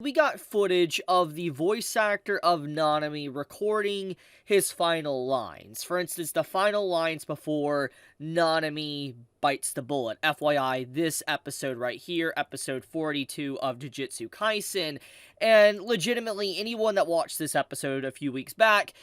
We got footage of the voice actor of Nanami recording his final lines. For instance, the final lines before Nanami bites the bullet. FYI, this episode right here, episode 42 of Jujutsu Kaisen. And legitimately, anyone that watched this episode a few weeks back,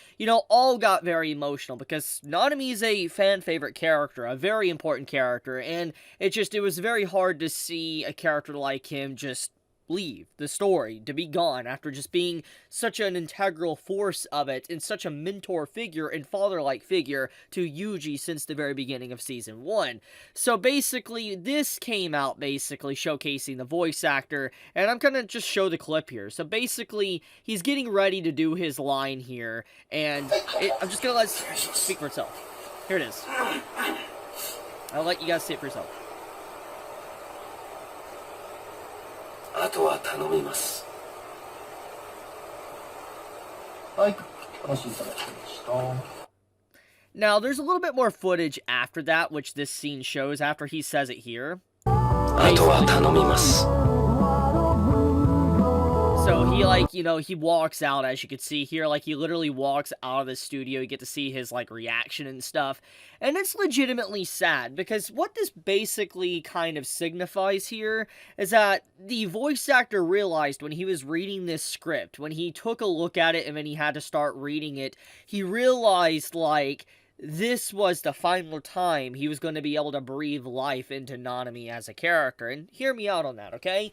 all got very emotional because Nanami is a fan favorite character, a very important character, and it was very hard to see a character like him just leave the story, to be gone after just being such an integral force of it and such a mentor figure and father-like figure to Yuji since the very beginning of season 1. So basically, this came out basically showcasing the voice actor, and I'm gonna just show the clip here. So basically, he's getting ready to do his line here, and I'm just gonna let it speak for itself. Here it is. I'll let you guys see it for yourself. あとは頼みます。はい、お話しいただきました。 Now, there's a little bit more footage after that, which this scene shows after he says it here. あとは頼みます。 So he walks out, as you can see here, he literally walks out of the studio. You get to see his, reaction and stuff. And it's legitimately sad, because what this basically kind of signifies here is that the voice actor realized when he was reading this script, when he took a look at it and then he had to start reading it, he realized, this was the final time he was going to be able to breathe life into Nanami as a character. And hear me out on that, okay?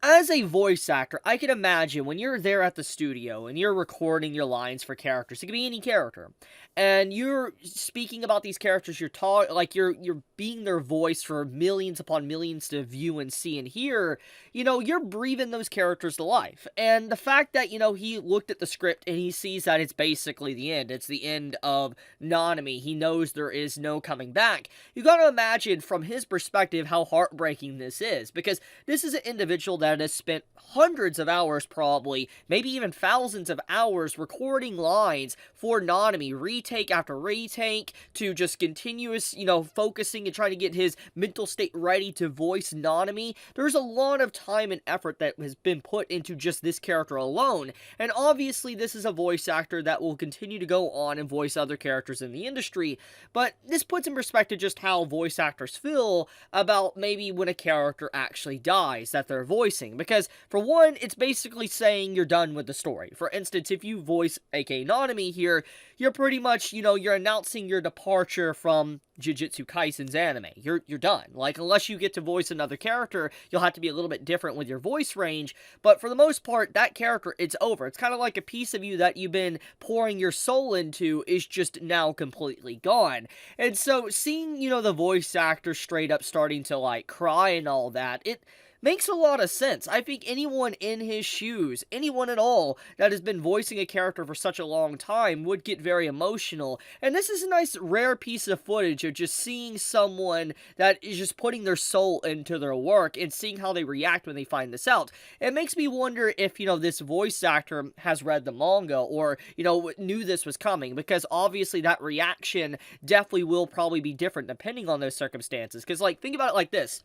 As a voice actor, I can imagine when you're there at the studio and you're recording your lines for characters, it could be any character, and you're speaking about these characters, you're being their voice for millions upon millions to view and see and hear, you're breathing those characters to life. And the fact that, he looked at the script and he sees that it's basically the end. It's the end of Nanami. He knows there is no coming back. You gotta imagine from his perspective how heartbreaking this is, because this is an individual that has spent hundreds of hours, probably, maybe even thousands of hours recording lines for Nanami, retake after retake, to just continuous, focusing and trying to get his mental state ready to voice Nanami. There's a lot of time and effort that has been put into just this character alone, and obviously this is a voice actor that will continue to go on and voice other characters in the industry, but this puts in perspective just how voice actors feel about maybe when a character actually dies that they're voicing. Because, for one, it's basically saying you're done with the story. For instance, if you voice aka Nanami here, you're pretty much, you're announcing your departure from Jujutsu Kaisen's anime. You're done. Unless you get to voice another character, you'll have to be a little bit different with your voice range, but for the most part, that character, it's over. It's kind of like a piece of you that you've been pouring your soul into is just now completely gone. And so, seeing, the voice actor straight up starting to, cry and all that, it makes a lot of sense. I think anyone in his shoes, anyone at all, that has been voicing a character for such a long time would get very emotional. And this is a nice, rare piece of footage of just seeing someone that is just putting their soul into their work and seeing how they react when they find this out. It makes me wonder if, this voice actor has read the manga or, knew this was coming, because obviously that reaction definitely will probably be different depending on those circumstances. Because, think about it like this.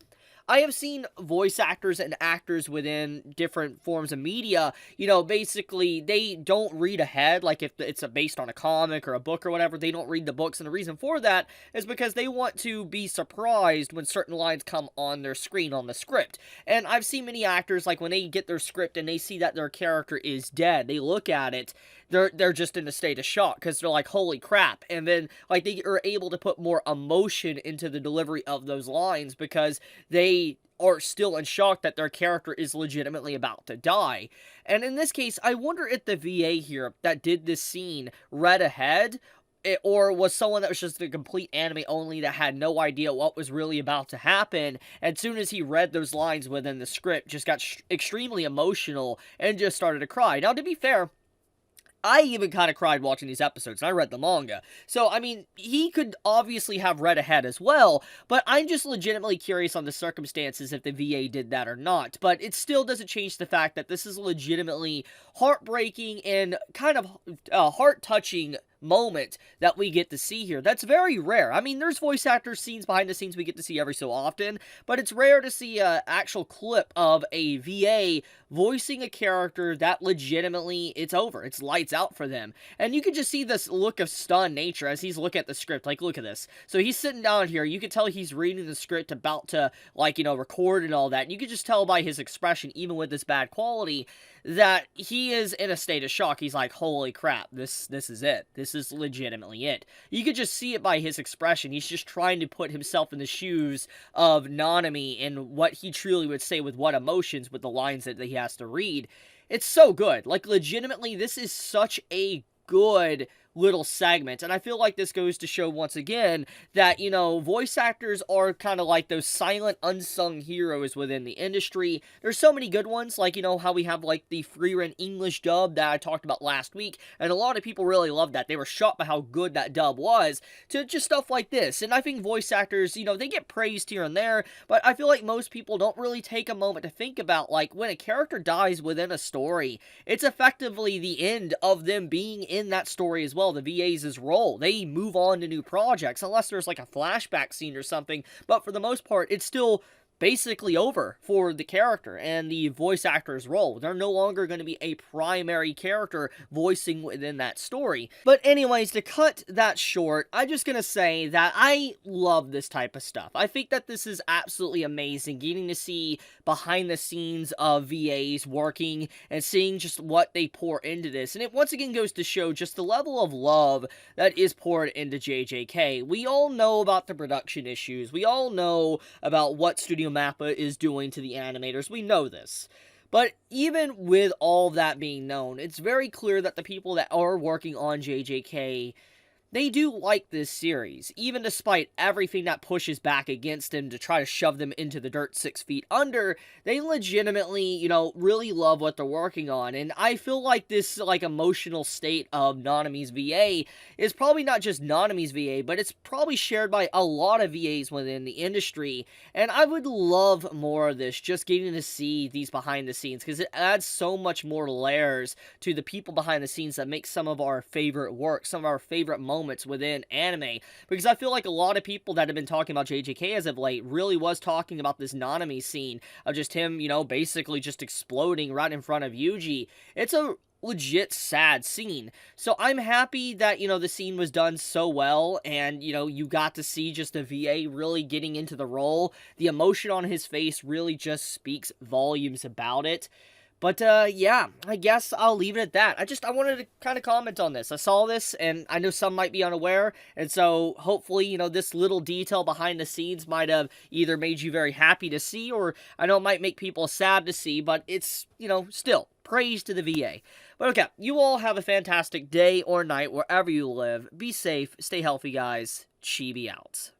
I have seen voice actors and actors within different forms of media, basically, they don't read ahead, if it's based on a comic or a book or whatever, they don't read the books, and the reason for that is because they want to be surprised when certain lines come on their screen, on the script. And I've seen many actors, when they get their script and they see that their character is dead, they look at it, they're just in a state of shock, because they're like, holy crap, and then, they are able to put more emotion into the delivery of those lines, because they are still in shock that their character is legitimately about to die. And in this case, I wonder if the VA here that did this scene read ahead, or was someone that was just a complete anime only that had no idea what was really about to happen, and as soon as he read those lines within the script, just got extremely emotional and just started to cry. Now, to be fair, I even kind of cried watching these episodes, and I read the manga. So, he could obviously have read ahead as well, but I'm just legitimately curious on the circumstances if the VA did that or not. But it still doesn't change the fact that this is legitimately heartbreaking and kind of heart-touching moment that we get to see here. That's very rare. I mean, there's voice actor scenes behind the scenes we get to see every so often, but it's rare to see an actual clip of a VA voicing a character that legitimately, it's over. It's lights out for them. And you can just see this look of stunned nature as he's looking at the script. Like, look at this. So he's sitting down here. You can tell he's reading the script, about to, like, record and all that. And you can just tell by his expression, even with this bad quality, that he is in a state of shock. He's like, holy crap, this is it. This is legitimately it. You could just see it by his expression. He's just trying to put himself in the shoes of Nanami and what he truly would say with what emotions, with the lines that he has to read. It's so good. Like, legitimately, this is such a good little segment, and I feel like this goes to show once again that, voice actors are kind of like those silent, unsung heroes within the industry. There's so many good ones, like, how we have, like, the free-run English dub that I talked about last week, and a lot of people really loved that. They were shocked by how good that dub was, to just stuff like this, and I think voice actors, they get praised here and there, but I feel like most people don't really take a moment to think about, like, when a character dies within a story, it's effectively the end of them being in that story as well. The VA's role. They move on to new projects, unless there's like a flashback scene or something, but for the most part, it's still basically over for the character and the voice actor's role. They're no longer going to be a primary character voicing within that story. But anyways, to cut that short, I'm just going to say that I love this type of stuff. I think that this is absolutely amazing, getting to see behind the scenes of VAs working and seeing just what they pour into this. And it once again goes to show just the level of love that is poured into JJK. We all know about the production issues. We all know about what Studio Mappa is doing to the animators. We know this. But even with all that being known, it's very clear that the people that are working on JJK, they do like this series, even despite everything that pushes back against them to try to shove them into the dirt 6 feet under. They legitimately, really love what they're working on, and I feel like this, like, emotional state of Nanami's VA is probably not just Nanami's VA, but it's probably shared by a lot of VAs within the industry, and I would love more of this, just getting to see these behind the scenes, because it adds so much more layers to the people behind the scenes that make some of our favorite work, some of our favorite moments within anime, because I feel like a lot of people that have been talking about JJK as of late really was talking about this Nanami scene of just him, basically just exploding right in front of Yuji. It's a legit sad scene. So I'm happy that, the scene was done so well, and, you got to see just a VA really getting into the role. The emotion on his face really just speaks volumes about it. But, yeah, I guess I'll leave it at that. I wanted to kind of comment on this. I saw this, and I know some might be unaware, and so hopefully, this little detail behind the scenes might have either made you very happy to see, or I know it might make people sad to see, but it's, still, praise to the VA. But okay, you all have a fantastic day or night wherever you live. Be safe, stay healthy, guys. Chibi out.